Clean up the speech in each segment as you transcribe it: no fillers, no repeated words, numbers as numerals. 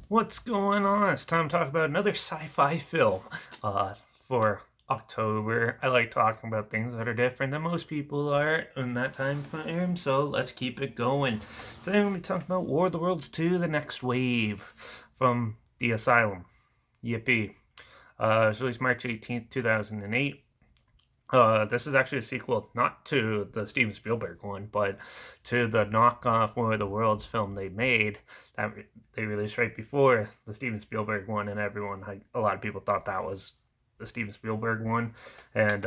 What's going on? It's time to talk about another sci-fi film. For October, I like talking about things that are different than most people are in that time frame. So let's keep it going. Today we're going to be talking about War of the Worlds 2: The Next Wave from the Asylum. Yippee! It was released March 18th, 2008. This is actually a sequel not to the Steven Spielberg one, but to the knockoff War of the Worlds film they made that they released right before the Steven Spielberg one, and a lot of people thought that was the Steven Spielberg one, and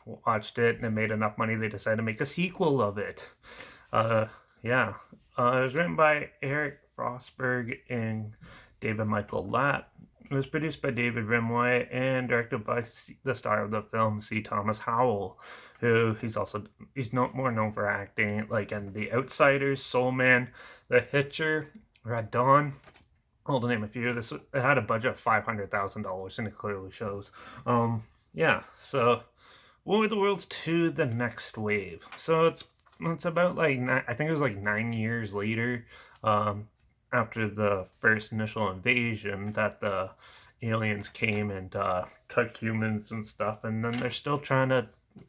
watched it, and it made enough money they decided to make a sequel of it. Uh, yeah, it was written by Eric Frostberg and David Michael Latt. It was produced by David Rimway and directed by the star of the film, C. Thomas Howell, who he's more known for acting like in The Outsiders, Soul Man, The Hitcher, Red Dawn. I'll name a few. It had a budget of $500,000, and it clearly shows. Yeah. So, War of the Worlds 2: The Next Wave. So it's about like I think it was like 9 years later, um, after the first initial invasion, that the aliens came and took humans and stuff, and then they're still trying to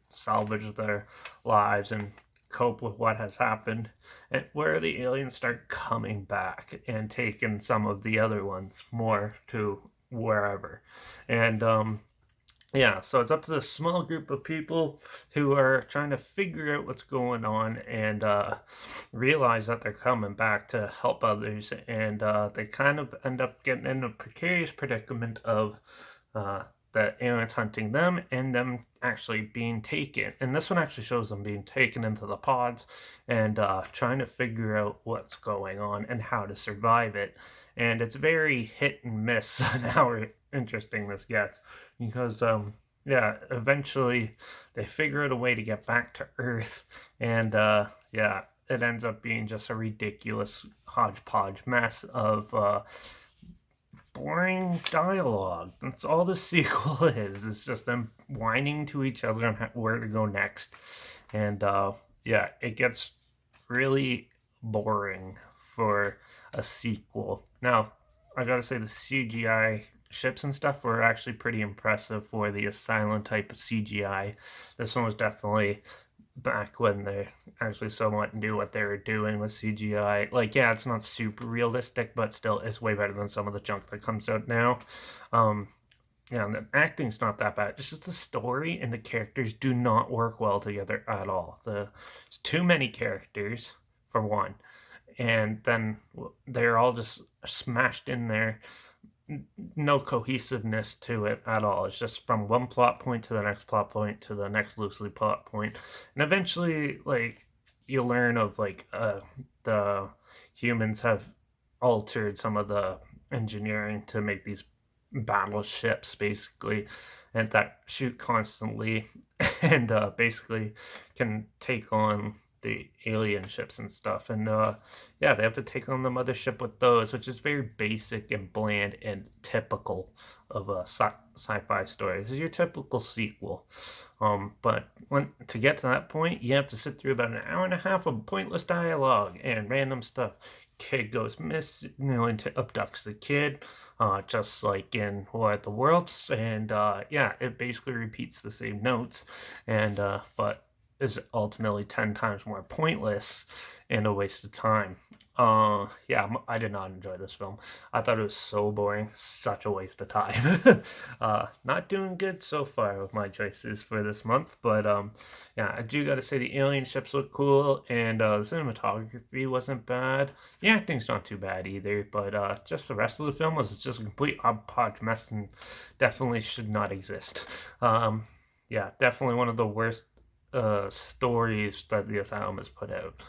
salvage their lives and cope with what has happened, and where the aliens start coming back and taking some of the other ones more to wherever. And yeah, so it's up to this small group of people who are trying to figure out what's going on and realize that they're coming back to help others. And they kind of end up getting in a precarious predicament of the aliens hunting them and them actually being taken. And this one actually shows them being taken into the pods and trying to figure out what's going on and how to survive it. And it's very hit and miss on how interesting this gets because yeah, eventually they figure out a way to get back to Earth, and yeah, it ends up being just a ridiculous hodgepodge mess of boring dialogue. That's all the sequel is. It's just them whining to each other on where to go next, and yeah, it gets really boring for a sequel. Now, I gotta say the CGI ships and stuff were actually pretty impressive for the Asylum type of CGI. This one was definitely back when they actually somewhat knew what they were doing with CGI. Like, yeah, it's not super realistic, but still, it's way better than some of the junk that comes out now. Um, yeah, and the acting's not that bad. It's just the story and the characters do not work well together at all. There's too many characters, for one, and then they're all just smashed in there. No cohesiveness to it at all. It's just from one plot point to the next plot point to the next loosely plot point, and eventually, like, you learn of like the humans have altered some of the engineering to make these battleships basically, and that shoot constantly and basically can take on the alien ships and stuff. And yeah, they have to take on the mothership with those, which is very basic and bland and typical of a sci-fi story. This is your typical sequel. But to get to that point, you have to sit through about an hour and a half of pointless dialogue and random stuff. Kid goes missing, into abducts the kid, just like in War of the Worlds, and yeah, it basically repeats the same notes, and but is ultimately 10 times more pointless and a waste of time. Yeah, I did not enjoy this film. I thought it was so boring, such a waste of time. Not doing good so far with my choices for this month, but yeah, I do gotta say the alien ships look cool, and the cinematography wasn't bad. The acting's not too bad either, but just the rest of the film was just a complete hodgepodge mess and definitely should not exist. Yeah, definitely one of the worst stories that the Asylum has put out.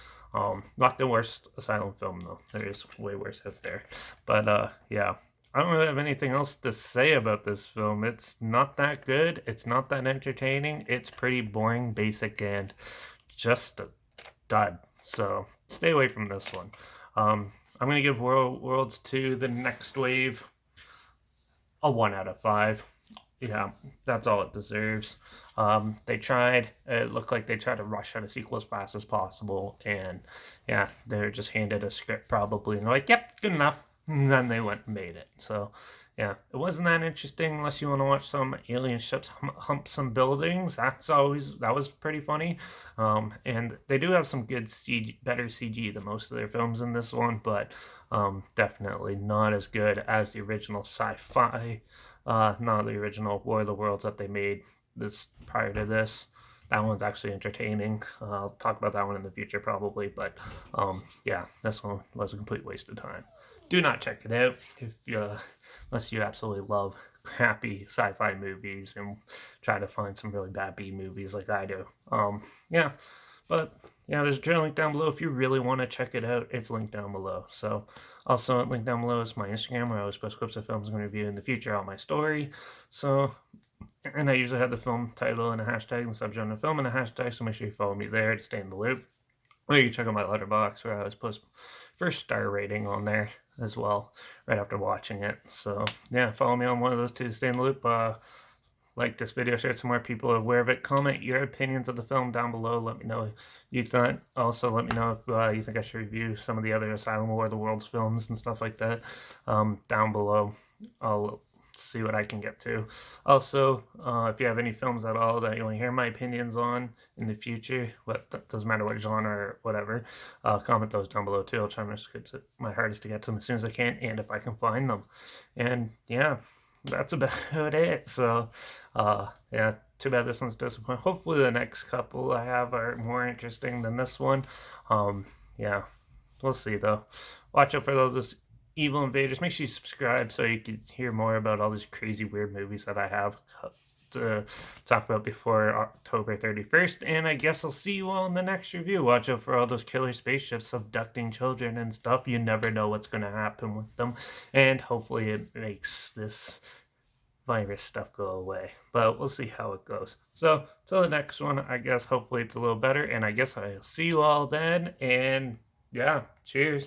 Not the worst Asylum film though. There's way worse out there. But yeah, I don't really have anything else to say about this film. It's not that good. It's not that entertaining. It's pretty boring, basic, and just a dud. So stay away from this one. I'm gonna give Worlds 2: The Next Wave a 1 out of 5. Yeah, that's all it deserves. They tried. It looked like they tried to rush out a sequel as fast as possible, and yeah, they're just handed a script probably, and they're like, "Yep, good enough." And then they went and made it. So, yeah, it wasn't that interesting unless you want to watch some alien ships hump some buildings. That was pretty funny. And they do have some good CG, better CG than most of their films in this one, but definitely not as good as the original sci-fi, not the original War of the Worlds that they made this prior to this. That one's actually entertaining. I'll talk about that one in the future probably, but yeah, this one was a complete waste of time. Do not check it out if unless you absolutely love crappy sci-fi movies and try to find some really bad B movies like I do. Yeah, but yeah, there's a trail link down below if you really want to check it out. It's linked down below. So also linked down below is my Instagram where I always post clips of films I'm going to review in the future on my story. So and I usually have the film title and a hashtag and subgenre film and a hashtag, so make sure you follow me there to stay in the loop. Or you can check out my Letterbox where I always post first star rating on there as well right after watching it. So yeah, follow me on one of those two to stay in the loop. Like this video, share it so more people are aware of it. Comment your opinions of the film down below. Let me know what you thought. Also, let me know if you think I should review some of the other Asylum War of the Worlds films and stuff like that down below. I'll see what I can get to. Also, if you have any films at all that you want to hear my opinions on in the future, doesn't matter what genre or whatever, comment those down below too. I'll try my hardest to get to them as soon as I can, and if I can find them. And yeah, that's about it. So, yeah, too bad this one's disappointing. Hopefully, the next couple I have are more interesting than this one. Yeah, we'll see though. Watch out for those evil invaders. Make sure you subscribe so you can hear more about all these crazy weird movies that I have to talk about before October 31st. And I guess I'll see you all in the next review. Watch out for all those killer spaceships abducting children and stuff. You never know what's going to happen with them. And hopefully it makes this virus stuff go away. But we'll see how it goes. So till the next one, I guess hopefully it's a little better. And I guess I'll see you all then. And yeah, cheers.